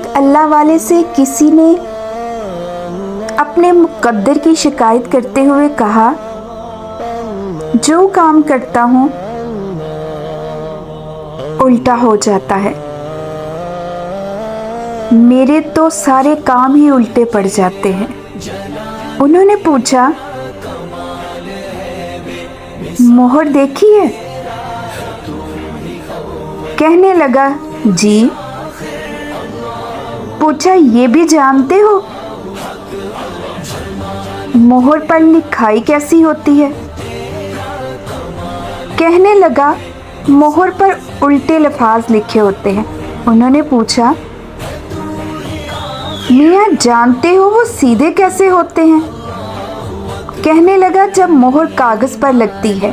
एक अल्लाह वाले से किसी ने अपने मुक़द्दर की शिकायत करते हुए कहा, जो काम करता हूँ उल्टा हो जाता है। मेरे तो सारे काम ही उल्टे पड़ जाते हैं। उन्होंने पूछा, मोहर देखी है? कहने लगा, जी। पूछा, ये भी जानते हो मोहर पर लिखाई कैसी होती है? कहने लगा, मोहर पर उल्टे लफ्ज़ लिखे होते हैं। उन्होंने पूछा, मियाँ जानते हो वो सीधे कैसे होते हैं? कहने लगा, जब मोहर कागज़ पर लगती है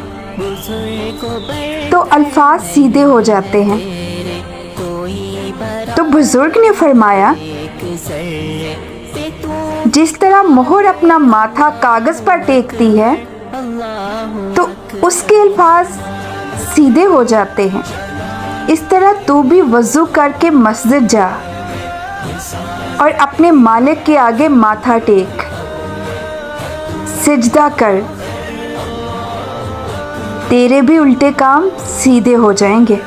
तो अल्फाज सीधे हो जाते हैं। तो बुजुर्ग ने फरमाया, जिस तरह मोहर अपना माथा कागज़ पर टेकती है तो उसके अल्फाज सीधे हो जाते हैं, इस तरह तू भी वज़ू करके मस्जिद जा और अपने मालिक के आगे माथा टेक, सिजदा कर, तेरे भी उल्टे काम सीधे हो जाएंगे।